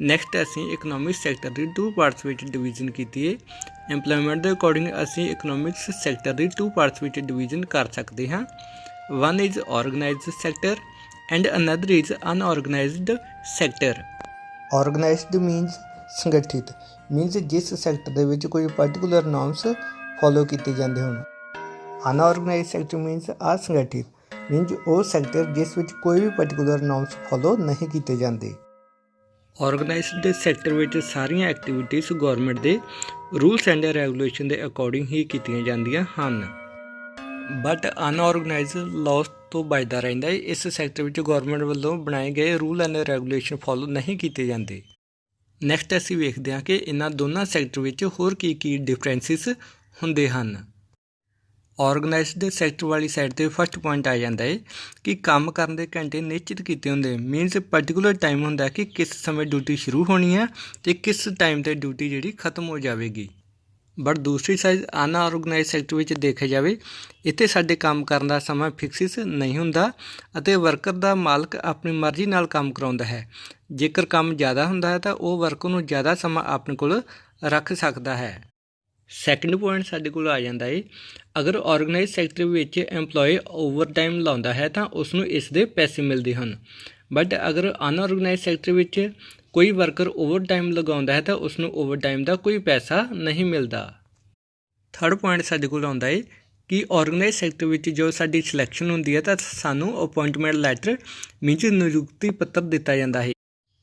Next ਅਸੀਂ economic sector ਦੀ 2 parts ਵਿੱਚ ਡਿਵੀਜ਼ਨ ਕੀਤੀ ਹੈ। ਇੰਪਲੋਇਮੈਂਟ ਦੇ ਅਕੋਰਡਿੰਗ ਅਸੀਂ ਇਕਨੋਮਿਕਸ ਸੈਕਟਰ ਦੀ 2 ਪਾਰਟਸ ਵਿੱਚ ਡਿਵੀਜ਼ਨ ਕਰ ਸਕਦੇ ਹਾਂ। One is organised sector and another is unorganised sector. Organised means ਸੰਗਠਿਤ, ਮੀਨਸ ਜਿਸ ਸੈਕਟਰ ਦੇ ਵਿੱਚ ਕੋਈ ਪਾਰਟੀਕੂਲਰ ਨੋਰਮਸ ਫੋਲੋ ਕੀਤੇ ਜਾਂਦੇ ਹੋਣ। ਅਨਆਰਗੇਨਾਈਜ਼ਡ ਸੈਕਟਰ ਮੀਨਸ ਅਸੰਗਠਿਤ, ਮੀਨਸ ਉਹ ਸੈਕਟਰ ਜਿਸ ਵਿੱਚ ਕੋਈ ਵੀ ਪਾਰਟੀਕੂਲਰ ਨੋਰਮਸ ਫੋਲੋ ਨਹੀਂ ਕੀਤੇ ਜਾਂਦੇ। ਆਰਗੇਨਾਈਜ਼ਡ ਸੈਕਟਰ ਵਿੱਚ ਸਾਰੀਆਂ ਐਕਟੀਵਿਟੀਜ਼ ਗੌਰਮੈਂਟ ਦੇ ਰੂਲਸ ਐਂਡ ਰੈਗੂਲੇਸ਼ਨ ਦੇ ਅਕੋਰਡਿੰਗ ਹੀ ਕੀਤੀਆਂ ਜਾਂਦੀਆਂ ਹਨ। ਬਟ ਅਨਆਰਗੇਨਾਈਜ਼ਡ ਲਾਅਸ ਤੋਂ ਬਚਦਾ ਰਹਿੰਦਾ ਹੈ। ਇਸ ਸੈਕਟਰ ਵਿੱਚ ਗੌਰਮੈਂਟ ਵੱਲੋਂ ਬਣਾਏ ਗਏ ਰੂਲ ਐਂਡ ਰੈਗੂਲੇਸ਼ਨ ਫੋਲੋ ਨਹੀਂ ਕੀਤੇ ਜਾਂਦੇ। ਨੈਕਸਟ ਅਸੀਂ ਵੇਖਦੇ ਹਾਂ ਕਿ ਇਹਨਾਂ ਦੋਨਾਂ ਸੈਕਟਰ ਵਿੱਚ ਹੋਰ ਕੀ ਡਿਫਰੈਂਸਿਸ ਹੁੰਦੇ ਹਨ। ਆਰਗੇਨਾਈਜ਼ਡ ਸੈਕਟਰ ਵਾਲੀ ਸਾਈਡ 'ਤੇ ਫਸਟ ਪੁਆਇੰਟ ਆ ਜਾਂਦਾ ਹੈ ਕਿ ਕੰਮ ਕਰਨ ਦੇ ਘੰਟੇ ਨਿਸ਼ਚਿਤ ਕੀਤੇ ਹੁੰਦੇ, ਮੀਨਸ ਪਰਟੀਕੂਲਰ ਟਾਈਮ ਹੁੰਦਾ ਕਿ ਕਿਸ ਸਮੇਂ ਡਿਊਟੀ ਸ਼ੁਰੂ ਹੋਣੀ ਹੈ ਅਤੇ ਕਿਸ ਟਾਈਮ 'ਤੇ ਡਿਊਟੀ ਜਿਹੜੀ ਖਤਮ ਹੋ ਜਾਵੇਗੀ। ਬਟ ਦੂਸਰੀ ਸਾਈਡ ਅਨਆਰਗੇਨਾਈਜ਼ਡ ਸੈਕਟਰ ਵਿੱਚ ਦੇਖਿਆ ਜਾਵੇ, ਇੱਥੇ ਸਾਡੇ ਕੰਮ ਕਰਨ ਦਾ ਸਮਾਂ ਫਿਕਸਿਸ ਨਹੀਂ ਹੁੰਦਾ ਅਤੇ ਵਰਕਰ ਦਾ ਮਾਲਕ ਆਪਣੀ ਮਰਜ਼ੀ ਨਾਲ ਕੰਮ ਕਰਾਉਂਦਾ ਹੈ। ਜੇਕਰ ਕੰਮ ਜ਼ਿਆਦਾ ਹੁੰਦਾ ਹੈ ਤਾਂ ਉਹ ਵਰਕਰ ਨੂੰ ਜ਼ਿਆਦਾ ਸਮਾਂ ਆਪਣੇ ਕੋਲ ਰੱਖ ਸਕਦਾ ਹੈ। ਸੈਕਿੰਡ ਪੁਆਇੰਟ ਸਾਡੇ ਕੋਲ ਆ ਜਾਂਦਾ ਹੈ, ਅਗਰ ਆਰਗੇਨਾਈਜ਼ਡ ਸੈਕਟਰ ਵਿੱਚ ਐਮਪਲੋਈ ਓਵਰ ਟਾਈਮ ਲਾਉਂਦਾ ਹੈ ਤਾਂ ਉਸ ਨੂੰ ਇਸ ਦੇ ਪੈਸੇ ਮਿਲਦੇ ਹਨ। ਬਟ ਅਗਰ ਅਨਆਰਗੇਨਾਈਜ਼ਡ ਸੈਕਟਰ ਵਿੱਚ ਕੋਈ ਵਰਕਰ ਓਵਰ ਟਾਈਮ ਲਗਾਉਂਦਾ ਹੈ ਤਾਂ ਉਸ ਨੂੰ ਓਵਰ ਟਾਈਮ ਦਾ ਕੋਈ ਪੈਸਾ ਨਹੀਂ ਮਿਲਦਾ। ਥਰਡ ਪੁਆਇੰਟ ਸਾਡੇ ਕੋਲ ਆਉਂਦਾ ਹੈ ਕਿ ਆਰਗੇਨਾਈਜ਼ਡ ਸੈਕਟਰ ਵਿੱਚ ਜੋ ਸਾਡੀ ਸਿਲੈਕਸ਼ਨ ਹੁੰਦੀ ਹੈ ਤਾਂ ਸਾਨੂੰ ਅਪੁਆਇੰਟਮੈਂਟ ਲੈਟਰ ਮੀਨਸ ਨਿਯੁਕਤੀ ਪੱਤਰ ਦਿੱਤਾ ਜਾਂਦਾ ਹੈ।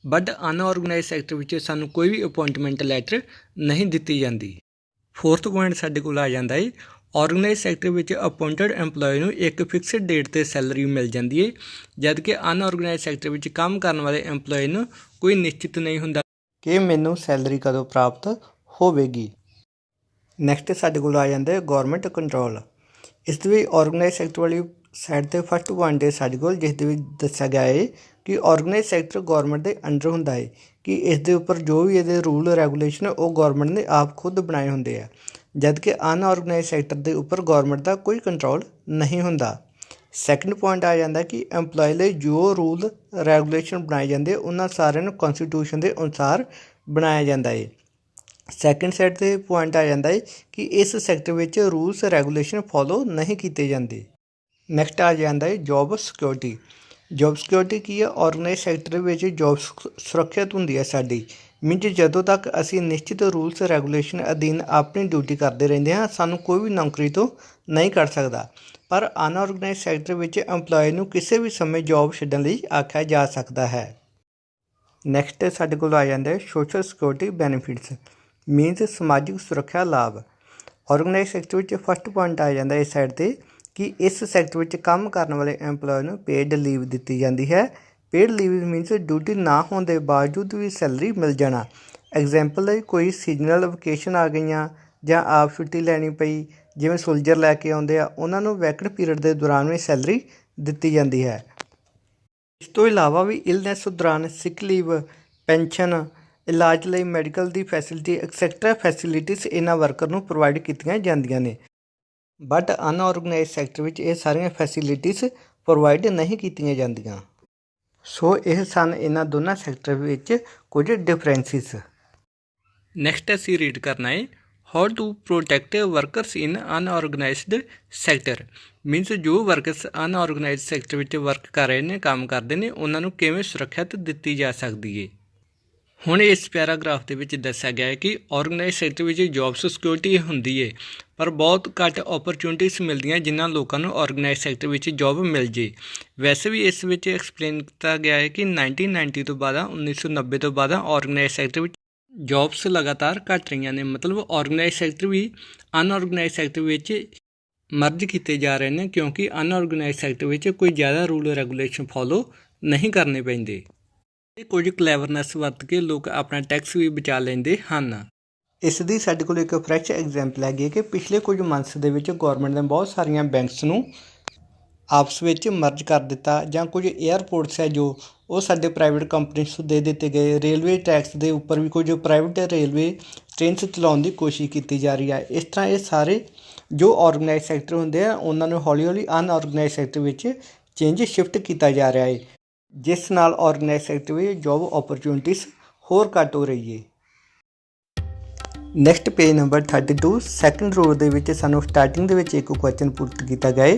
ਬਟ ਅਨਆਰਗੇਨਾਈਜ਼ਡ ਸੈਕਟਰ ਵਿੱਚ ਸਾਨੂੰ ਕੋਈ ਵੀ ਅਪੁਆਇੰਟਮੈਂਟ ਲੈਟਰ ਨਹੀਂ ਦਿੱਤੀ ਜਾਂਦੀ। ਫੋਰਥ ਪੁਆਇੰਟ ਸਾਡੇ ਕੋਲ ਆ ਜਾਂਦਾ ਹੈ, ਆਰਗੇਨਾਈਜ਼ਡ ਸੈਕਟਰ ਵਿੱਚ ਅਪੁਆਇੰਟਡ ਐਮਪਲੋਈ ਨੂੰ ਇੱਕ ਫਿਕਸਡ ਡੇਟ 'ਤੇ ਸੈਲਰੀ ਮਿਲ ਜਾਂਦੀ ਹੈ, ਜਦ ਕਿ ਅਨਆਰਗੇਨਾਈਜ਼ਡ ਸੈਕਟਰ ਵਿੱਚ ਕੰਮ ਕਰਨ ਵਾਲੇ ਐਮਪਲੋਈ ਨੂੰ ਕੋਈ ਨਿਸ਼ਚਿਤ ਨਹੀਂ ਹੁੰਦਾ ਕਿ ਮੈਨੂੰ ਸੈਲਰੀ ਕਦੋਂ ਪ੍ਰਾਪਤ ਹੋਵੇਗੀ। ਨੈਕਸਟ ਸਾਡੇ ਕੋਲ ਆ ਜਾਂਦਾ ਹੈ ਗੌਰਮੈਂਟ ਕੰਟਰੋਲ। ਇਸ ਦੇ ਵਿੱਚ ਆਰਗੇਨਾਈਜ਼ਡ ਸੈਕਟਰ ਵਾਲੀ ਸਾਈਡ 'ਤੇ ਫਸਟ ਪੁਆਇੰਟ ਹੈ ਸਾਡੇ ਕੋਲ, ਜਿਸ ਦੇ ਵਿੱਚ ਦੱਸਿਆ ਗਿਆ ਹੈ ਕਿ ਆਰਗੇਨਾਈਜ਼ਡ ਸੈਕਟਰ ਗੌਰਮੈਂਟ ਦੇ ਅੰਡਰ ਹੁੰਦਾ ਹੈ, ਕਿ ਇਸ ਦੇ ਉੱਪਰ ਜੋ ਵੀ ਇਹਦੇ ਰੂਲ ਰੈਗੂਲੇਸ਼ਨ ਉਹ ਗੌਰਮੈਂਟ ਨੇ ਆਪ ਖੁਦ ਬਣਾਏ ਹੁੰਦੇ ਆ, ਜਦ ਕਿ ਅਨਆਰਗੇਨਾਈਜ਼ਡ ਸੈਕਟਰ ਦੇ ਉੱਪਰ ਗੌਰਮੈਂਟ ਦਾ ਕੋਈ ਕੰਟਰੋਲ ਨਹੀਂ ਹੁੰਦਾ। ਸੈਕਿੰਡ ਪੁਆਇੰਟ ਆ ਜਾਂਦਾ ਕਿ ਐਮਪਲੋਈ ਲਈ ਜੋ ਰੂਲ ਰੈਗੂਲੇਸ਼ਨ ਬਣਾਏ ਜਾਂਦੇ ਉਹਨਾਂ ਸਾਰਿਆਂ ਨੂੰ ਕੌਨਸਟੀਟਿਊਸ਼ਨ ਦੇ ਅਨੁਸਾਰ ਬਣਾਇਆ ਜਾਂਦਾ ਹੈ। ਸੈਕਿੰਡ ਸਾਈਡ 'ਤੇ ਪੁਆਇੰਟ ਆ ਜਾਂਦਾ ਹੈ ਕਿ ਇਸ ਸੈਕਟਰ ਵਿੱਚ ਰੂਲਸ ਰੈਗੂਲੇਸ਼ਨ ਫੋਲੋ ਨਹੀਂ ਕੀਤੇ ਜਾਂਦੇ। ਨੈਕਸਟ ਆ ਜਾਂਦਾ ਹੈ ਜੋਬ ਸਿਕਿਉਰਿਟੀ। ਜੋਬ ਸਿਕਿਉਰਿਟੀ ਕੀ ਹੈ? ਆਰਗੇਨਾਈਜ਼ਡ ਸੈਕਟਰ ਵਿੱਚ ਜੋਬ ਸੁਰੱਖਿਅਤ ਹੁੰਦੀ ਹੈ ਸਾਡੀ, ਮੀਨਸ ਜਦੋਂ ਤੱਕ ਅਸੀਂ ਨਿਸ਼ਚਿਤ ਰੂਲਸ ਰੈਗੂਲੇਸ਼ਨ ਅਧੀਨ ਆਪਣੀ ਡਿਊਟੀ ਕਰਦੇ ਰਹਿੰਦੇ ਹਾਂ ਸਾਨੂੰ ਕੋਈ ਵੀ ਨੌਕਰੀ ਤੋਂ ਨਹੀਂ ਕੱਢ ਸਕਦਾ। ਪਰ ਅਨਆਰਗੇਨਾਈਜ਼ਡ ਸੈਕਟਰ ਵਿੱਚ ਐਮਪਲੋਈ ਨੂੰ ਕਿਸੇ ਵੀ ਸਮੇਂ ਜੋਬ ਛੱਡਣ ਲਈ ਆਖਿਆ ਜਾ ਸਕਦਾ ਹੈ। ਨੈਕਸਟ ਸਾਡੇ ਕੋਲ ਆ ਜਾਂਦਾ ਹੈ ਸੋਸ਼ਲ ਸਿਕਿਉਰਿਟੀ ਬੈਨੀਫਿਟਸ, ਮੀਨਸ ਸਮਾਜਿਕ ਸੁਰੱਖਿਆ ਲਾਭ। ਆਰਗੇਨਾਈਜ਼ਡ ਸੈਕਟਰ ਵਿੱਚ ਫਸਟ ਪੁਆਇੰਟ ਆ ਜਾਂਦਾ ਇਸ ਸਾਈਡ 'ਤੇ ਕਿ ਇਸ ਸੈਕਟਰ ਵਿੱਚ ਕੰਮ ਕਰਨ ਵਾਲੇ ਐਮਪਲੋਈ ਨੂੰ ਪੇਡ ਲੀਵ ਦਿੱਤੀ ਜਾਂਦੀ ਹੈ। ਪੇਡ ਲੀਵ ਮੀਨਸ ਡਿਊਟੀ ਨਾ ਹੋਣ ਦੇ ਬਾਵਜੂਦ ਵੀ ਸੈਲਰੀ ਮਿਲ ਜਾਣਾ। ਐਗਜ਼ਾਮਪਲ ਲਈ ਕੋਈ ਸੀਜ਼ਨਲ ਵਕੇਸ਼ਨ ਆ ਗਈਆਂ ਜਾਂ ਆਪ ਛੁੱਟੀ ਲੈਣੀ ਪਈ, ਜਿਵੇਂ ਸੋਲਜਰ ਲੈ ਕੇ ਆਉਂਦੇ ਆ ਉਹਨਾਂ ਨੂੰ ਵੈਕੈਂਟ ਪੀਰੀਅਡ ਦੇ ਦੌਰਾਨ ਵੀ ਸੈਲਰੀ ਦਿੱਤੀ ਜਾਂਦੀ ਹੈ। ਇਸ ਤੋਂ ਇਲਾਵਾ ਵੀ ਇਲਨੈਸ ਦੌਰਾਨ ਸਿਕ ਲੀਵ, ਪੈਨਸ਼ਨ, ਇਲਾਜ ਲਈ ਮੈਡੀਕਲ ਦੀ ਫੈਸਿਲਿਟੀ ਐਕਸੈਕਟਰਾ ਫੈਸਿਲਿਟੀਜ਼ ਇਹਨਾਂ ਵਰਕਰ ਨੂੰ ਪ੍ਰੋਵਾਈਡ ਕੀਤੀਆਂ ਜਾਂਦੀਆਂ ਨੇ। ਬਟ ਅਨਆਰਗੇਨਾਈਜ਼ਡ ਸੈਕਟਰ ਵਿੱਚ ਇਹ ਸਾਰੀਆਂ ਫੈਸਿਲਿਟੀਜ਼ ਪ੍ਰੋਵਾਈਡ ਨਹੀਂ ਕੀਤੀਆਂ ਜਾਂਦੀਆਂ। ਸੋ ਇਹ ਸਨ ਇਹਨਾਂ ਦੋਨਾਂ ਸੈਕਟਰ ਵਿੱਚ ਕੁਝ ਡਿਫਰੈਂਸਿਸ। ਨੈਕਸਟ ਅਸੀਂ ਰੀਡ ਕਰਨਾ ਹੈ how to protect workers in unorganised sector, means ਜੋ ਵਰਕਰਸ ਅਨਆਰਗੇਨਾਈਜ਼ਡ ਸੈਕਟਰ ਵਿੱਚ ਵਰਕ ਕਰ ਰਹੇ ਨੇ, ਕੰਮ ਕਰਦੇ ਨੇ, ਉਹਨਾਂ ਨੂੰ ਕਿਵੇਂ ਸੁਰੱਖਿਅਤ ਦਿੱਤੀ ਜਾ ਸਕਦੀ ਹੈ। ਹੁਣ ਇਸ ਪੈਰਾਗ੍ਰਾਫ ਦੇ ਵਿੱਚ ਦੱਸਿਆ ਗਿਆ ਹੈ ਕਿ ਆਰਗੇਨਾਈਜ਼ਡ ਸੈਕਟਰ ਵਿੱਚ ਜੋਬਸ ਸਿਕਿਉਰਿਟੀ ਹੁੰਦੀ ਹੈ, ਪਰ ਬਹੁਤ ਘੱਟ ਓਪਰਚੁਨਿਟੀਜ਼ ਮਿਲਦੀਆਂ ਜਿਨ੍ਹਾਂ ਲੋਕਾਂ ਨੂੰ ਆਰਗੇਨਾਈਜ਼ਡ ਸੈਕਟਰ ਵਿੱਚ ਜੋਬ ਮਿਲ ਜੇ। ਵੈਸੇ ਵੀ ਇਸ ਵਿੱਚ ਐਕਸਪਲੇਨ ਕੀਤਾ ਗਿਆ ਹੈ ਕਿ 1990 ਤੋਂ ਬਾਅਦ 1990 ਤੋਂ ਬਾਅਦ ਆਰਗੇਨਾਈਜ਼ਡ ਸੈਕਟਰ ਵਿੱਚ ਜੋਬਸ ਲਗਾਤਾਰ ਘੱਟ ਰਹੀਆਂ ਨੇ, ਮਤਲਬ ਆਰਗੇਨਾਈਜ਼ਡ ਸੈਕਟਰ ਵੀ ਅਨਆਰਗੇਨਾਈਜ਼ਡ ਸੈਕਟਰ ਵਿੱਚ ਮਰਜ ਕੀਤੇ ਜਾ ਰਹੇ ਨੇ, ਕਿਉਂਕਿ ਅਨਆਰਗੇਨਾਈਜ਼ਡ ਸੈਕਟਰ ਵਿੱਚ ਕੋਈ ਜ਼ਿਆਦਾ ਰੂਲ ਰੈਗੂਲੇਸ਼ਨ ਫੋਲੋ ਨਹੀਂ ਕਰਨੇ ਪੈਂਦੇ। ਕੁਝ ਕਲੈਵਰਨੈਸ ਵਰਤ ਕੇ ਲੋਕ ਆਪਣਾ ਟੈਕਸ ਵੀ ਬਚਾ ਲੈਂਦੇ ਹਨ। ਇਸ ਦੀ ਸਾਡੇ ਕੋਲ ਇੱਕ ਫਰੈਸ਼ ਐਗਜ਼ਾਮਪਲ ਹੈਗੀ ਹੈ ਕਿ ਪਿਛਲੇ ਕੁਝ ਮੰਥਸ ਦੇ ਵਿੱਚ ਗੌਰਮੈਂਟ ਨੇ ਬਹੁਤ ਸਾਰੀਆਂ ਬੈਂਕਸ ਨੂੰ ਆਪਸ ਵਿੱਚ ਮਰਜ ਕਰ ਦਿੱਤਾ, ਜਾਂ ਕੁਝ ਏਅਰਪੋਰਟਸ ਹੈ ਜੋ ਉਹ ਸਾਡੇ ਪ੍ਰਾਈਵੇਟ ਕੰਪਨੀਜ਼ ਤੋਂ ਦੇ ਦਿੱਤੇ ਗਏ। ਰੇਲਵੇ ਟੈਕਸ ਦੇ ਉੱਪਰ ਵੀ ਕੁਝ ਪ੍ਰਾਈਵੇਟ ਰੇਲਵੇ ਟ੍ਰੇਨਸ ਚਲਾਉਣ ਦੀ ਕੋਸ਼ਿਸ਼ ਕੀਤੀ ਜਾ ਰਹੀ ਹੈ। ਇਸ ਤਰ੍ਹਾਂ ਇਹ ਸਾਰੇ ਜੋ ਆਰਗੇਨਾਈਜ਼ਡ ਸੈਕਟਰ ਹੁੰਦੇ ਆ ਉਹਨਾਂ ਨੂੰ ਹੌਲੀ ਹੌਲੀ ਅਨਆਰਗੇਨਾਈਜ਼ਡ ਸੈਕਟਰ ਵਿੱਚ ਚੇਂਜ ਸ਼ਿਫਟ ਕੀਤਾ ਜਾ ਰਿਹਾ ਹੈ, ਜਿਸ ਨਾਲ ਆਰਗੇਨਾਈਜ਼ਡ ਸੈਕਟਰ ਵਿੱਚ ਜੋਬ ਓਪਰਚੁਨਿਟੀਜ਼ ਹੋਰ ਘੱਟ ਹੋ ਰਹੀ ਹੈ। ਨੈਕਸਟ ਪੇਜ ਨੰਬਰ 32 ਸੈਕੰਡ ਰੋ ਦੇ ਵਿੱਚ ਸਾਨੂੰ ਸਟਾਰਟਿੰਗ ਦੇ ਵਿੱਚ ਇੱਕ ਕੁਐਸਚਨ ਪੁੱਟ ਕੀਤਾ ਗਿਆ ਹੈ,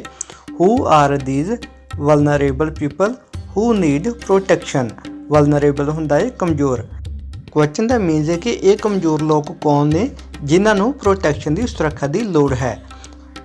who are these vulnerable people who need protection. Vulnerable ਹੁੰਦਾ ਹੈ ਕਮਜ਼ੋਰ। ਕੁਐਸਚਨ ਦਾ ਮੀਨਸ ਹੈ ਕਿ ਇਹ ਕਮਜ਼ੋਰ ਲੋਕ ਕੌਣ ਨੇ ਜਿਨ੍ਹਾਂ ਨੂੰ ਪ੍ਰੋਟੈਕਸ਼ਨ ਦੀ ਸੁਰੱਖਿਆ ਦੀ ਲੋੜ ਹੈ।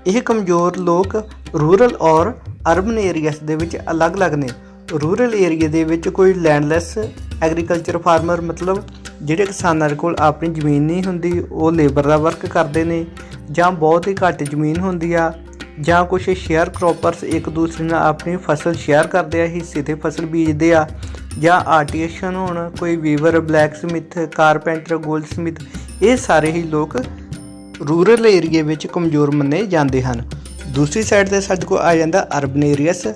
ਇਹ ਕਮਜ਼ੋਰ ਲੋਕ ਰੂਰਲ ਔਰ ਅਰਬਨ ਏਰੀਆਸ ਦੇ ਵਿੱਚ ਅਲੱਗ-ਅਲੱਗ ਨੇ। ਰੂਰਲ ਏਰੀਆ ਦੇ ਵਿੱਚ ਕੋਈ ਲੈਂਡਲੈਸ ਐਗਰੀਕਲਚਰ ਫਾਰਮਰ ਮਤਲਬ ਜਿਹੜੇ ਕਿਸਾਨਾਂ ਦੇ ਕੋਲ ਆਪਣੀ ਜ਼ਮੀਨ ਨਹੀਂ ਹੁੰਦੀ, ਉਹ ਲੇਬਰ ਦਾ ਵਰਕ ਕਰਦੇ ਨੇ, ਜਾਂ ਬਹੁਤ ਹੀ ਘੱਟ ਜ਼ਮੀਨ ਹੁੰਦੀ ਆ, ਜਾਂ ਕੁਛ ਸ਼ੇਅਰ ਕ੍ਰੋਪਰਸ ਇੱਕ ਦੂਸਰੇ ਨਾਲ ਆਪਣੀ ਫਸਲ ਸ਼ੇਅਰ ਕਰਦੇ ਆ, ਹਿੱਸੇ 'ਤੇ ਫਸਲ ਬੀਜਦੇ ਆ, ਜਾਂ ਆਰਟੀਸ਼ਨ ਹੋਣ ਕੋਈ weaver, black Smith, carpenter, gold Smith, ਇਹ ਸਾਰੇ ਹੀ ਲੋਕ ਰੂਰਲ ਏਰੀਏ ਵਿੱਚ ਕਮਜ਼ੋਰ ਮੰਨੇ ਜਾਂਦੇ ਹਨ। ਦੂਸਰੀ ਸਾਈਡ 'ਤੇ ਸਾਡੇ ਕੋਲ ਆ ਜਾਂਦਾ ਅਰਬਨ ਏਰੀਆਸ।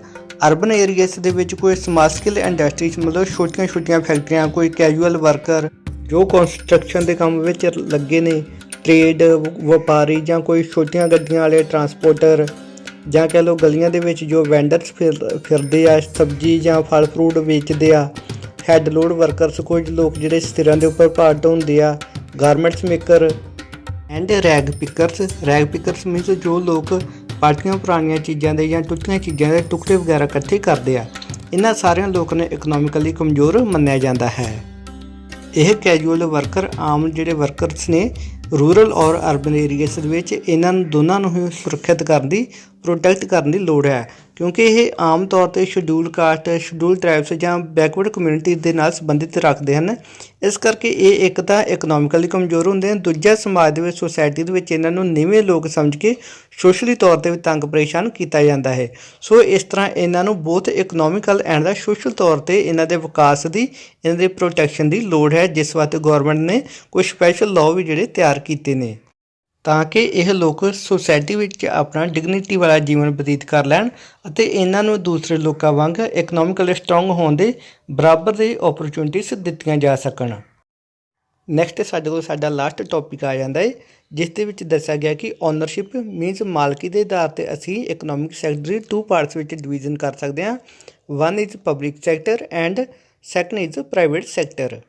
ਅਰਬਨ ਏਰੀਆਸ ਦੇ ਵਿੱਚ ਕੋਈ ਸਮਾਲ ਸਕਿੱਲ ਇੰਡਸਟਰੀਜ਼ ਮਤਲਬ ਛੋਟੀਆਂ ਫੈਕਟਰੀਆਂ, ਕੋਈ ਕੈਜੂਅਲ ਵਰਕਰ ਜੋ ਕੰਸਟਰਕਸ਼ਨ ਦੇ ਕੰਮ ਵਿੱਚ ਲੱਗੇ ਨੇ, ਟ੍ਰੇਡ ਵਪਾਰੀ, ਜਾਂ ਕੋਈ ਛੋਟੀਆਂ ਗੱਡੀਆਂ ਵਾਲੇ ਟਰਾਂਸਪੋਰਟਰ, ਜਾਂ ਕਹਿ ਲਓ ਗਲੀਆਂ ਦੇ ਵਿੱਚ ਜੋ ਵੈਂਡਰਸ ਫਿਰਦੇ ਆ, ਸਬਜ਼ੀ ਜਾਂ ਫਲ ਫਰੂਟ ਵੇਚਦੇ ਆ, ਹੈੱਡ ਲੋਡ ਵਰਕਰਸ, ਕੁਝ ਲੋਕ ਜਿਹੜੇ ਸਿਰਾਂ ਦੇ ਉੱਪਰ ਭਾਰ ਢੋਂਦੇ ਆ, garments maker and rag pickers. Rag pickers means ਜੋ ਲੋਕ ਪਾਰਟੀਆਂ ਪੁਰਾਣੀਆਂ ਚੀਜ਼ਾਂ ਦੇ ਜਾਂ ਟੁੱਟੀਆਂ ਚੀਜ਼ਾਂ ਦੇ ਟੁਕੜੇ ਵਗੈਰਾ ਇਕੱਠੇ ਕਰਦੇ ਆ। ਇਹਨਾਂ ਸਾਰਿਆਂ ਲੋਕਾਂ ਨੂੰ ਇਕਨੋਮਿਕਲੀ ਕਮਜ਼ੋਰ ਮੰਨਿਆ ਜਾਂਦਾ ਹੈ। ਇਹ ਕੈਜੂਅਲ ਵਰਕਰ ਆਮ ਜਿਹੜੇ ਵਰਕਰਸ ਨੇ ਰੂਰਲ ਔਰ ਅਰਬਨ ਏਰੀਆਸ ਦੇ ਵਿੱਚ, ਇਹਨਾਂ ਨੂੰ ਦੋਨਾਂ ਨੂੰ ਹੀ ਸੁਰੱਖਿਅਤ ਕਰਨ ਦੀ, ਪ੍ਰੋਟੈਕਟ ਕਰਨ ਦੀ ਲੋੜ ਹੈ, ਕਿਉਂਕਿ ਇਹ ਆਮ ਤੌਰ 'ਤੇ ਸ਼ਡਿਊਲ ਕਾਸਟ, ਸ਼ਡਿਊਲ ਟ੍ਰਾਈਬਸ ਜਾਂ ਬੈਕਵਰਡ ਕਮਿਊਨਿਟੀ ਦੇ ਨਾਲ ਸੰਬੰਧਿਤ ਰੱਖਦੇ ਹਨ। ਇਸ ਕਰਕੇ ਇਹ ਇੱਕ ਤਾਂ ਇਕਨੋਮਿਕਲੀ ਕਮਜ਼ੋਰ ਹੁੰਦੇ ਹਨ, ਦੂਜਾ ਸਮਾਜ ਦੇ ਵਿੱਚ, ਸੋਸਾਇਟੀ ਦੇ ਵਿੱਚ ਇਹਨਾਂ ਨੂੰ ਨੀਵੇਂ ਲੋਕ ਸਮਝ ਕੇ ਸੋਸ਼ਲੀ ਤੌਰ 'ਤੇ ਵੀ ਤੰਗ ਪਰੇਸ਼ਾਨ ਕੀਤਾ ਜਾਂਦਾ ਹੈ। ਸੋ ਇਸ ਤਰ੍ਹਾਂ ਇਹਨਾਂ ਨੂੰ ਬਹੁਤ ਇਕਨੋਮਿਕਲ ਐਂਡ ਦਾ ਸੋਸ਼ਲ ਤੌਰ 'ਤੇ ਇਹਨਾਂ ਦੇ ਵਿਕਾਸ ਦੀ, ਇਹਨਾਂ ਦੇ ਪ੍ਰੋਟੈਕਸ਼ਨ ਦੀ ਲੋੜ ਹੈ, ਜਿਸ ਵਾਸਤੇ ਗੌਰਮੈਂਟ ਨੇ ਕੁਝ ਸਪੈਸ਼ਲ ਲਾਅ ਵੀ ਜਿਹੜੇ ਤਿਆਰ ਕੀਤੇ ਨੇ ਤਾਂ ਕਿ ਇਹ ਲੋਕ ਸੋਸਾਇਟੀ ਵਿੱਚ ਆਪਣਾ ਡਿਗਨਿਟੀ ਵਾਲਾ ਜੀਵਨ ਬਤੀਤ ਕਰ ਲੈਣ ਅਤੇ ਇਹਨਾਂ ਨੂੰ ਦੂਸਰੇ ਲੋਕਾਂ ਵਾਂਗ ਇਕਨੋਮਿਕਲੀ ਸਟਰੋਂਗ ਹੋਣ ਦੇ ਬਰਾਬਰ ਦੇ ਓਪਰਚੁਨਿਟੀਜ਼ ਦਿੱਤੀਆਂ ਜਾ ਸਕਣ। ਨੈਕਸਟ ਸਾਡੇ ਕੋਲ ਸਾਡਾ ਲਾਸਟ ਟੌਪਿਕ ਆ ਜਾਂਦਾ ਹੈ, ਜਿਸ ਦੇ ਵਿੱਚ ਦੱਸਿਆ ਗਿਆ ਕਿ ਓਨਰਸ਼ਿਪ ਮੀਨਸ ਮਾਲਕੀ ਦੇ ਆਧਾਰ 'ਤੇ ਅਸੀਂ ਇਕਨੋਮਿਕ ਸੈਕਟਰ ਦੀ 2 ਪਾਰਟਸ ਵਿੱਚ ਡਿਵੀਜ਼ਨ ਕਰ ਸਕਦੇ ਹਾਂ। One is public sector and second is private sector.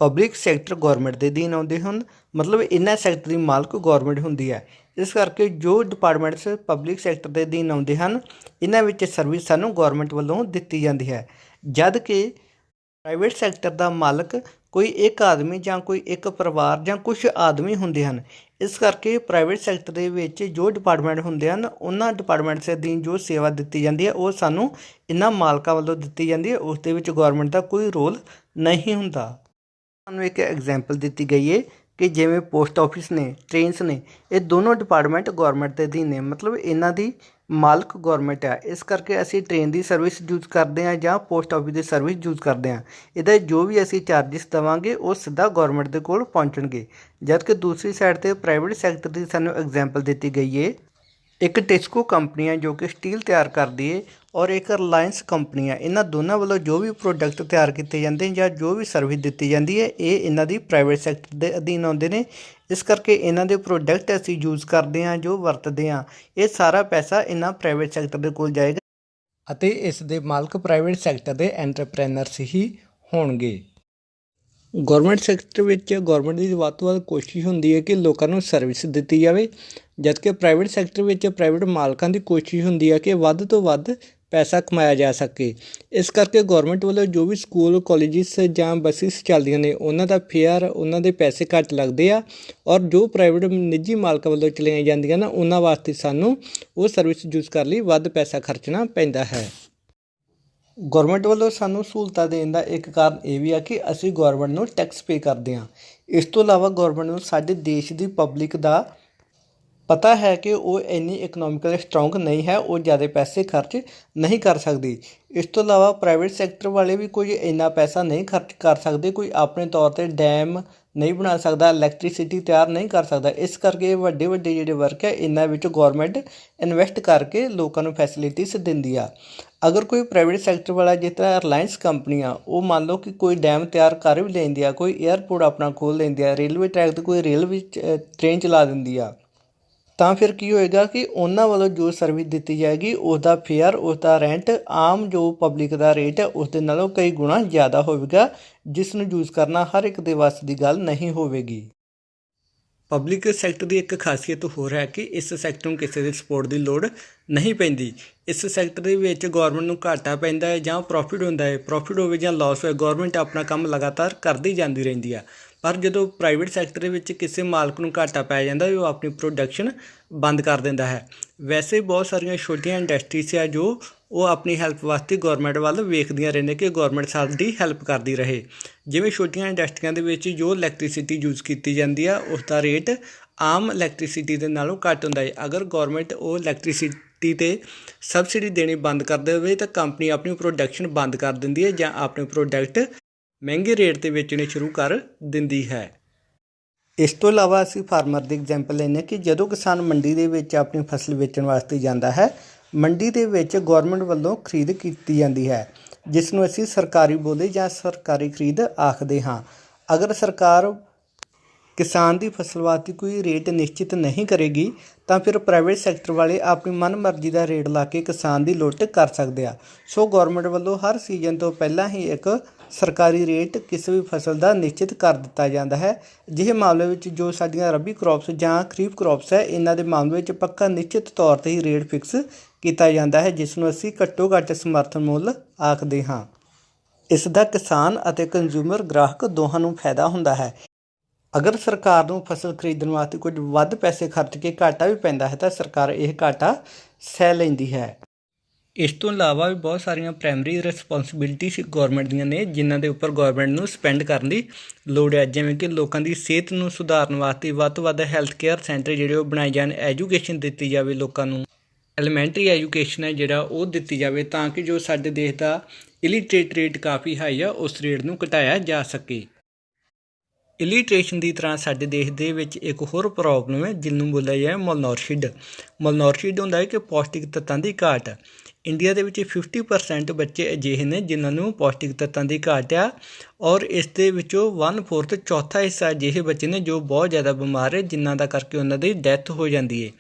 Public sector government ਦੇ ਅਧੀਨ ਆਉਂਦੇ ਹਨ, ਮਤਲਬ ਇਹਨਾਂ ਸੈਕਟਰ ਦੀ ਮਾਲਕ ਗੌਰਮੈਂਟ ਹੁੰਦੀ ਹੈ। ਇਸ ਕਰਕੇ ਜੋ ਡਿਪਾਰਟਮੈਂਟਸ ਪਬਲਿਕ ਸੈਕਟਰ ਦੇ ਅਧੀਨ ਆਉਂਦੇ ਹਨ, ਇਹਨਾਂ ਵਿੱਚ ਸਰਵਿਸ ਸਾਨੂੰ ਗੌਰਮੈਂਟ ਵੱਲੋਂ ਦਿੱਤੀ ਜਾਂਦੀ ਹੈ, ਜਦ ਕਿ ਪ੍ਰਾਈਵੇਟ ਸੈਕਟਰ ਦਾ ਮਾਲਕ ਕੋਈ ਇੱਕ ਆਦਮੀ ਜਾਂ ਕੋਈ ਇੱਕ ਪਰਿਵਾਰ ਜਾਂ ਕੁਝ ਆਦਮੀ ਹੁੰਦੇ ਹਨ। ਇਸ ਕਰਕੇ ਪ੍ਰਾਈਵੇਟ ਸੈਕਟਰ ਦੇ ਵਿੱਚ ਜੋ ਡਿਪਾਰਟਮੈਂਟ ਹੁੰਦੇ ਹਨ, ਉਹਨਾਂ ਡਿਪਾਰਟਮੈਂਟਸ ਦੇ ਅਧੀਨ ਜੋ ਸੇਵਾ ਦਿੱਤੀ ਜਾਂਦੀ ਹੈ ਉਹ ਸਾਨੂੰ ਇਹਨਾਂ ਮਾਲਕਾਂ ਵੱਲੋਂ ਦਿੱਤੀ ਜਾਂਦੀ ਹੈ, ਉਸ ਦੇ ਵਿੱਚ ਗੌਰਮੈਂਟ ਦਾ ਕੋਈ ਰੋਲ ਨਹੀਂ ਹੁੰਦਾ। ਸਾਨੂੰ ਇੱਕ ਐਗਜ਼ਾਮਪਲ ਦਿੱਤੀ ਗਈ ਹੈ ਕਿ ਜਿਵੇਂ ਪੋਸਟ ਆਫਿਸ ਨੇ, ਟ੍ਰੇਨਸ ਨੇ, ਇਹ ਦੋਨੋਂ ਡਿਪਾਰਟਮੈਂਟ ਗੌਰਮੈਂਟ ਦੇ ਅਧੀਨ ਨੇ, ਮਤਲਬ ਇਹਨਾਂ ਦੀ ਮਾਲਕ ਗੌਰਮੈਂਟ ਹੈ। ਇਸ ਕਰਕੇ ਅਸੀਂ ਟ੍ਰੇਨ ਦੀ ਸਰਵਿਸ ਯੂਜ਼ ਕਰਦੇ ਹਾਂ ਜਾਂ ਪੋਸਟ ਆਫਿਸ ਦੀ ਸਰਵਿਸ ਯੂਜ਼ ਕਰਦੇ ਹਾਂ, ਇਹਦਾ ਜੋ ਵੀ ਅਸੀਂ ਚਾਰਜਿਸ ਦੇਵਾਂਗੇ ਉਹ ਸਿੱਧਾ ਗੌਰਮੈਂਟ ਦੇ ਕੋਲ ਪਹੁੰਚਣਗੇ। ਜਦ ਕਿ ਦੂਸਰੀ ਸਾਈਡ 'ਤੇ ਪ੍ਰਾਈਵੇਟ ਸੈਕਟਰ ਦੀ ਸਾਨੂੰ ਐਗਜ਼ਾਮਪਲ ਦਿੱਤੀ ਗਈ ਹੈ, ਇੱਕ ਟਿਸਕੋ ਕੰਪਨੀ ਹੈ ਜੋ ਕਿ ਸਟੀਲ ਤਿਆਰ ਕਰਦੀ ਹੈ, ਔਰ ਇੱਕ ਰਿਲਾਇੰਸ ਕੰਪਨੀ ਹੈ। ਇਹਨਾਂ ਦੋਨਾਂ ਵੱਲੋਂ ਜੋ ਵੀ ਪ੍ਰੋਡਕਟ ਤਿਆਰ ਕੀਤੇ ਜਾਂਦੇ ਜਾਂ ਜੋ ਵੀ ਸਰਵਿਸ ਦਿੱਤੀ ਜਾਂਦੀ ਹੈ, ਇਹ ਇਹਨਾਂ ਦੀ ਪ੍ਰਾਈਵੇਟ ਸੈਕਟਰ ਦੇ ਅਧੀਨ ਆਉਂਦੇ ਨੇ। ਇਸ ਕਰਕੇ ਇਹਨਾਂ ਦੇ ਪ੍ਰੋਡਕਟ ਅਸੀਂ ਯੂਜ਼ ਕਰਦੇ ਹਾਂ, ਜੋ ਵਰਤਦੇ ਹਾਂ, ਇਹ ਸਾਰਾ ਪੈਸਾ ਇਹਨਾਂ ਪ੍ਰਾਈਵੇਟ ਸੈਕਟਰ ਦੇ ਕੋਲ ਜਾਏਗਾ ਅਤੇ ਇਸ ਦੇ ਮਾਲਕ ਪ੍ਰਾਈਵੇਟ ਸੈਕਟਰ ਦੇ ਐਂਟਰਪ੍ਰੈਨਰਸ ਹੀ ਹੋਣਗੇ। ਗੌਰਮੈਂਟ ਸੈਕਟਰ ਵਿੱਚ ਗੌਰਮੈਂਟ ਦੀ ਵੱਧ ਤੋਂ ਵੱਧ ਕੋਸ਼ਿਸ਼ ਹੁੰਦੀ ਹੈ ਕਿ ਲੋਕਾਂ ਨੂੰ ਸਰਵਿਸ ਦਿੱਤੀ ਜਾਵੇ, ਜਦਕਿ ਪ੍ਰਾਈਵੇਟ ਸੈਕਟਰ ਵਿੱਚ ਪ੍ਰਾਈਵੇਟ ਮਾਲਕਾਂ ਦੀ ਕੋਸ਼ਿਸ਼ ਹੁੰਦੀ ਹੈ ਕਿ ਵੱਧ ਤੋਂ ਵੱਧ ਪੈਸਾ ਕਮਾਇਆ ਜਾ ਸਕੇ। ਇਸ ਕਰਕੇ ਗੌਰਮੈਂਟ ਵੱਲੋਂ ਜੋ ਵੀ ਸਕੂਲ, ਕਾਲਜਿਸ ਜਾਂ ਬੱਸਿਸ ਚੱਲਦੀਆਂ ਨੇ, ਉਹਨਾਂ ਦਾ ਫੇਅਰ, ਉਹਨਾਂ ਦੇ ਪੈਸੇ ਘੱਟ ਲੱਗਦੇ ਆ, ਔਰ ਜੋ ਪ੍ਰਾਈਵੇਟ ਨਿੱਜੀ ਮਾਲਕਾਂ ਵੱਲੋਂ ਚਲਾਈਆਂ ਜਾਂਦੀਆਂ ਨਾ, ਉਹਨਾਂ ਵਾਸਤੇ ਸਾਨੂੰ ਉਹ ਸਰਵਿਸ ਯੂਜ਼ ਕਰਨ ਲਈ ਵੱਧ ਪੈਸਾ ਖਰਚਣਾ ਪੈਂਦਾ ਹੈ। ਗੌਰਮੈਂਟ ਵੱਲੋਂ ਸਾਨੂੰ ਸਹੂਲਤਾਂ ਦੇਣ ਦਾ ਇੱਕ ਕਾਰਨ ਇਹ ਵੀ ਆ ਕਿ ਅਸੀਂ ਗੌਰਮੈਂਟ ਨੂੰ ਟੈਕਸ ਪੇ ਕਰਦੇ ਹਾਂ। ਇਸ ਤੋਂ ਇਲਾਵਾ ਗੌਰਮੈਂਟ ਨੂੰ ਸਾਡੇ ਦੇਸ਼ ਦੀ ਪਬਲਿਕ ਦਾ ਪਤਾ ਹੈ ਕਿ ਉਹ ਇੰਨੀ ਇਕਨੋਮਿਕਲੀ ਸਟਰੋਂਗ ਨਹੀਂ ਹੈ, ਉਹ ਜ਼ਿਆਦਾ ਪੈਸੇ ਖਰਚ ਨਹੀਂ ਕਰ ਸਕਦੀ। ਇਸ ਤੋਂ ਇਲਾਵਾ ਪ੍ਰਾਈਵੇਟ ਸੈਕਟਰ ਵਾਲੇ ਵੀ ਕੋਈ ਇੰਨਾ ਪੈਸਾ ਨਹੀਂ ਖਰਚ ਕਰ ਸਕਦੇ, ਕੋਈ ਆਪਣੇ ਤੌਰ 'ਤੇ ਡੈਮ ਨਹੀਂ ਬਣਾ ਸਕਦਾ, ਇਲੈਕਟ੍ਰੀਸਿਟੀ ਤਿਆਰ ਨਹੀਂ ਕਰ ਸਕਦਾ। ਇਸ ਕਰਕੇ ਵੱਡੇ ਵੱਡੇ ਜਿਹੜੇ ਵਰਕ ਹੈ, ਇਹਨਾਂ ਵਿੱਚ ਗੌਰਮੈਂਟ ਇਨਵੈਸਟ ਕਰਕੇ ਲੋਕਾਂ ਨੂੰ ਫੈਸਿਲਿਟੀਜ਼ ਦਿੰਦੀ ਆ। ਅਗਰ ਕੋਈ ਪ੍ਰਾਈਵੇਟ ਸੈਕਟਰ ਵਾਲਾ, ਜਿਸ ਤਰ੍ਹਾਂ ਰਿਲਾਇੰਸ ਕੰਪਨੀ ਆ, ਉਹ ਮੰਨ ਲਓ ਕਿ ਕੋਈ ਡੈਮ ਤਿਆਰ ਕਰ ਵੀ ਲੈਂਦੀ ਆ, ਕੋਈ ਏਅਰਪੋਰਟ ਆਪਣਾ ਖੋਲ੍ਹ ਲੈਂਦੀ ਆ, ਰੇਲਵੇ ਟਰੈਕ 'ਤੇ ਕੋਈ ਰੇਲਵੇ ਟ੍ਰੇਨ ਚਲਾ ਦਿੰਦੀ ਆ, ਤਾਂ ਫਿਰ ਕੀ ਹੋਏਗਾ ਕਿ ਉਹਨਾਂ ਵੱਲੋਂ ਜੋ ਸਰਵਿਸ ਦਿੱਤੀ ਜਾਏਗੀ ਉਹਦਾ ਫੇਅਰ, ਉਸਦਾ ਰੈਂਟ ਆਮ ਜੋ ਪਬਲਿਕ ਦਾ ਰੇਟ ਹੈ ਉਸ ਦੇ ਨਾਲੋਂ ਕਈ ਗੁਣਾ ਜ਼ਿਆਦਾ ਹੋਵੇਗਾ, ਜਿਸ ਨੂੰ ਯੂਜ਼ ਕਰਨਾ ਹਰ ਇੱਕ ਦੇ ਵੱਸ ਦੀ ਗੱਲ ਨਹੀਂ ਹੋਵੇਗੀ। ਪਬਲਿਕ ਸੈਕਟਰ ਦੀ ਇੱਕ ਖਾਸੀਅਤ ਹੋਰ ਹੈ ਕਿ ਇਸ ਸੈਕਟਰ ਨੂੰ ਕਿਸੇ ਦੀ ਸਪੋਰਟ ਦੀ ਲੋੜ ਨਹੀਂ ਪੈਂਦੀ। ਇਸ ਸੈਕਟਰ ਦੇ ਵਿੱਚ ਗੌਰਮੈਂਟ ਨੂੰ ਘਾਟਾ ਪੈਂਦਾ ਹੈ ਜਾਂ ਪ੍ਰੋਫਿਟ ਹੁੰਦਾ ਹੈ, ਪ੍ਰੋਫਿਟ ਹੋਵੇ ਜਾਂ ਲਾਸ ਹੋਵੇ, ਗੌਰਮੈਂਟ ਆਪਣਾ ਕੰਮ ਲਗਾਤਾਰ ਕਰਦੀ ਜਾਂਦੀ ਰਹਿੰਦੀ ਆ। ਪਰ ਜਦੋਂ ਪ੍ਰਾਈਵੇਟ ਸੈਕਟਰ ਦੇ ਵਿੱਚ ਕਿਸੇ ਮਾਲਕ ਨੂੰ ਘਾਟਾ ਪੈ ਜਾਂਦਾ ਉਹ ਆਪਣੀ ਪ੍ਰੋਡਕਸ਼ਨ ਬੰਦ ਕਰ ਦਿੰਦਾ ਹੈ। ਵੈਸੇ ਬਹੁਤ ਸਾਰੀਆਂ ਛੋਟੀਆਂ ਇੰਡਸਟਰੀਜ਼ ਆ ਜੋ ਉਹ ਆਪਣੀ ਹੈਲਪ ਵਾਸਤੇ ਗੌਰਮੈਂਟ ਵੱਲ ਵੇਖਦੀਆਂ ਰਹਿੰਦੀਆਂ ਕਿ ਗੌਰਮੈਂਟ ਸਾਡੀ ਹੈਲਪ ਕਰਦੀ ਰਹੇ। ਜਿਵੇਂ ਛੋਟੀਆਂ ਇੰਡਸਟਰੀਆਂ ਦੇ ਵਿੱਚ ਜੋ ਇਲੈਕਟ੍ਰੀਸਿਟੀ ਯੂਜ਼ ਕੀਤੀ ਜਾਂਦੀ ਆ ਉਸ ਦਾ ਰੇਟ ਆਮ ਇਲੈਕਟ੍ਰੀਸਿਟੀ ਦੇ ਨਾਲੋਂ ਘੱਟ ਹੁੰਦਾ ਹੈ। ਅਗਰ ਗੌਰਮੈਂਟ ਉਹ ਇਲੈਕਟ੍ਰੀਸਿਟੀ 'ਤੇ ਸਬਸਿਡੀ ਦੇਣੀ ਬੰਦ ਕਰ ਦੇਵੇ ਤਾਂ ਕੰਪਨੀ ਆਪਣੀ ਪ੍ਰੋਡਕਸ਼ਨ ਬੰਦ ਕਰ ਦਿੰਦੀ ਹੈ ਜਾਂ ਆਪਣੇ ਪ੍ਰੋਡਕਟ ਮਹਿੰਗੇ ਰੇਟ 'ਤੇ ਵੇਚਣੇ ਸ਼ੁਰੂ ਕਰ ਦਿੰਦੀ ਹੈ। ਇਸ ਤੋਂ ਇਲਾਵਾ ਅਸੀਂ ਫਾਰਮਰ ਦੀ ਐਗਜ਼ਾਮਪਲ ਲੈਂਦੇ ਹਾਂ ਕਿ ਜਦੋਂ ਕਿਸਾਨ ਮੰਡੀ ਦੇ ਵਿੱਚ ਆਪਣੀ ਫਸਲ ਵੇਚਣ ਵਾਸਤੇ ਜਾਂਦਾ ਹੈ, ਮੰਡੀ ਦੇ ਵਿੱਚ ਗੌਰਮੈਂਟ ਵੱਲੋਂ ਖਰੀਦ ਕੀਤੀ ਜਾਂਦੀ ਹੈ, ਜਿਸ ਨੂੰ ਅਸੀਂ ਸਰਕਾਰੀ ਬੋਲੀ ਜਾਂ ਸਰਕਾਰੀ ਖਰੀਦ ਆਖਦੇ ਹਾਂ। ਅਗਰ ਸਰਕਾਰ ਕਿਸਾਨ ਦੀ ਫਸਲ ਵਾਸਤੇ ਕੋਈ ਰੇਟ ਨਿਸ਼ਚਿਤ ਨਹੀਂ ਕਰੇਗੀ ਤਾਂ ਫਿਰ ਪ੍ਰਾਈਵੇਟ ਸੈਕਟਰ ਵਾਲੇ ਆਪਣੀ ਮਨਮਰਜ਼ੀ ਦਾ ਰੇਟ ਲਾ ਕੇ ਕਿਸਾਨ ਦੀ ਲੁੱਟ ਕਰ ਸਕਦੇ ਆ। ਸੋ ਗੌਰਮੈਂਟ ਵੱਲੋਂ ਹਰ ਸੀਜ਼ਨ ਤੋਂ ਪਹਿਲਾਂ ਹੀ ਇੱਕ ਸਰਕਾਰੀ ਰੇਟ ਕਿਸੇ ਵੀ ਫਸਲ ਦਾ ਨਿਸ਼ਚਿਤ ਕਰ ਦਿੱਤਾ ਜਾਂਦਾ ਹੈ। ਅਜਿਹੇ ਮਾਮਲੇ ਵਿੱਚ ਜੋ ਸਾਡੀਆਂ ਰਬੀ ਕ੍ਰੌਪਸ ਜਾਂ ਖਰੀਫ ਕ੍ਰੌਪਸ ਹੈ, ਇਹਨਾਂ ਦੇ ਮਾਮਲੇ ਵਿੱਚ ਪੱਕਾ ਨਿਸ਼ਚਿਤ ਤੌਰ 'ਤੇ ਹੀ ਰੇਟ ਫਿਕਸ ਕੀਤਾ ਜਾਂਦਾ ਹੈ, ਜਿਸ ਨੂੰ ਅਸੀਂ ਘੱਟੋ ਘੱਟ ਸਮਰਥਨ ਮੁੱਲ ਆਖਦੇ ਹਾਂ। ਇਸ ਦਾ ਕਿਸਾਨ ਅਤੇ ਕੰਜ਼ਿਊਮਰ ਗ੍ਰਾਹਕ ਦੋਹਾਂ ਨੂੰ ਫਾਇਦਾ ਹੁੰਦਾ ਹੈ। ਅਗਰ ਸਰਕਾਰ ਨੂੰ ਫਸਲ ਖਰੀਦਣ ਵਾਸਤੇ ਕੁਝ ਵੱਧ ਪੈਸੇ ਖਰਚ ਕੇ ਘਾਟਾ ਵੀ ਪੈਂਦਾ ਹੈ ਤਾਂ ਸਰਕਾਰ ਇਹ ਘਾਟਾ ਸਹਿ ਲੈਂਦੀ ਹੈ। ਇਸ ਤੋਂ ਇਲਾਵਾ ਵੀ ਬਹੁਤ ਸਾਰੀਆਂ ਪ੍ਰਾਇਮਰੀ ਰਿਸਪੌਂਸਿਬਿਲਿਟੀਜ਼ ਗੌਰਮੈਂਟ ਦੀਆਂ ਨੇ ਜਿਨ੍ਹਾਂ ਦੇ ਉੱਪਰ ਗੌਰਮੈਂਟ ਨੂੰ ਸਪੈਂਡ ਕਰਨ ਦੀ ਲੋੜ ਹੈ, ਜਿਵੇਂ ਕਿ ਲੋਕਾਂ ਦੀ ਸਿਹਤ ਨੂੰ ਸੁਧਾਰਨ ਵਾਸਤੇ ਵੱਧ ਤੋਂ ਵੱਧ ਹੈਲਥ ਕੇਅਰ ਸੈਂਟਰ ਜਿਹੜੇ ਉਹ ਬਣਾਏ ਜਾਣ, ਐਜੂਕੇਸ਼ਨ ਦਿੱਤੀ ਜਾਵੇ, ਲੋਕਾਂ ਨੂੰ ਐਲੀਮੈਂਟਰੀ ਐਜੂਕੇਸ਼ਨ ਹੈ ਜਿਹੜਾ ਉਹ ਦਿੱਤੀ ਜਾਵੇ ਤਾਂ ਕਿ ਜੋ ਸਾਡੇ ਦੇਸ਼ ਦਾ ਇਲੀਟਰੇਟ ਰੇਟ ਕਾਫੀ ਹਾਈ ਆ ਉਸ ਰੇਟ ਨੂੰ ਘਟਾਇਆ ਜਾ ਸਕੇ। ਇਲੀਟਰੇਸ਼ਨ ਦੀ ਤਰ੍ਹਾਂ ਸਾਡੇ ਦੇਸ਼ ਦੇ ਵਿੱਚ ਇੱਕ ਹੋਰ ਪ੍ਰੋਬਲਮ ਹੈ ਜਿਹਨੂੰ ਬੋਲਿਆ ਜਾਏ ਮਲਨੋਰਿਸ਼ਡ। ਮਲਨੋਰਿਸ਼ਡ ਹੁੰਦਾ ਹੈ ਕਿ ਪੌਸ਼ਟਿਕ ਤੱਤਾਂ ਦੀ ਘਾਟ। ਇੰਡੀਆ ਦੇ ਵਿੱਚ 50% ਬੱਚੇ ਅਜਿਹੇ ਨੇ ਜਿਨ੍ਹਾਂ ਨੂੰ ਪੌਸ਼ਟਿਕ ਤੱਤਾਂ ਦੀ ਘਾਟ ਆ ਔਰ ਇਸ ਦੇ ਵਿੱਚੋਂ 1/4 ਚੌਥਾ ਹਿੱਸਾ ਅਜਿਹੇ ਬੱਚੇ ਨੇ ਜੋ ਬਹੁਤ ਜ਼ਿਆਦਾ ਬਿਮਾਰ ਹੈ ਜਿਨ੍ਹਾਂ ਦਾ ਕਰਕੇ ਉਹਨਾਂ ਦੀ ਡੈਥ ਹੋ ਜਾਂਦੀ ਹੈ।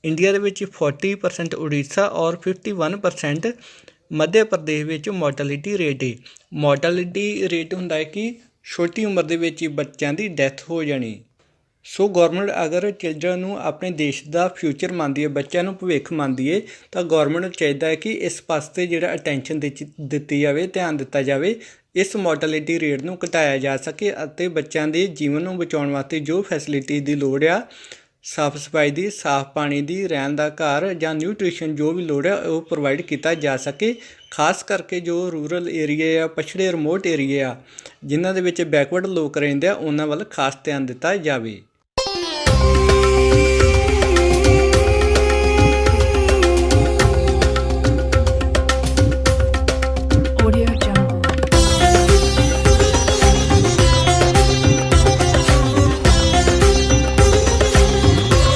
ਇੰਡੀਆ ਦੇ ਵਿੱਚ 40% ਉੜੀਸਾ ਔਰ 51% ਮੱਧ ਪ੍ਰਦੇਸ਼ ਵਿੱਚ ਮੋਰਟੈਲਿਟੀ ਰੇਟ ਹੈ। ਮੋਰਟੈਲਿਟੀ ਰੇਟ ਹੁੰਦਾ ਹੈ ਕਿ ਛੋਟੀ ਉਮਰ ਦੇ ਵਿੱਚ ਹੀ ਬੱਚਿਆਂ ਦੀ ਡੈਥ ਹੋ ਜਾਣੀ। ਸੋ ਗੌਰਮੈਂਟ ਅਗਰ ਚਿਲਡਰਨ ਨੂੰ ਆਪਣੇ ਦੇਸ਼ ਦਾ ਫਿਊਚਰ ਮੰਨਦੀ ਹੈ, ਬੱਚਿਆਂ ਨੂੰ ਭਵਿੱਖ ਮੰਨਦੀ ਹੈ ਤਾਂ ਗੌਰਮੈਂਟ ਨੂੰ ਚਾਹੀਦਾ ਹੈ ਕਿ ਇਸ ਪਾਸੇ ਜਿਹੜਾ ਅਟੈਂਸ਼ਨ ਦਿੱਤੀ ਜਾਵੇ, ਧਿਆਨ ਦਿੱਤਾ ਜਾਵੇ, ਇਸ ਮੋਰਟੈਲਿਟੀ ਰੇਟ ਨੂੰ ਘਟਾਇਆ ਜਾ ਸਕੇ ਅਤੇ ਬੱਚਿਆਂ ਦੇ ਜੀਵਨ ਨੂੰ ਬਚਾਉਣ ਵਾਸਤੇ ਜੋ ਫੈਸਿਲਿਟੀ ਦੀ ਲੋੜ ਆ, ਸਾਫ ਸਫਾਈ ਦੀ, ਸਾਫ ਪਾਣੀ ਦੀ, ਰਹਿਣ ਦਾ ਘਰ ਜਾਂ ਨਿਊਟ੍ਰੀਸ਼ਨ ਜੋ ਵੀ ਲੋੜ ਹੈ ਉਹ ਪ੍ਰੋਵਾਈਡ ਕੀਤਾ ਜਾ ਸਕੇ। ਖਾਸ ਕਰਕੇ ਜੋ ਰੂਰਲ ਏਰੀਏ ਆ, ਪਛੜੇ ਰਿਮੋਟ ਏਰੀਏ ਆ ਜਿਨ੍ਹਾਂ ਦੇ ਵਿੱਚ ਬੈਕਵਰਡ ਲੋਕ ਰਹਿੰਦੇ ਆ, ਉਹਨਾਂ ਵੱਲ ਖਾਸ ਧਿਆਨ ਦਿੱਤਾ ਜਾਵੇ।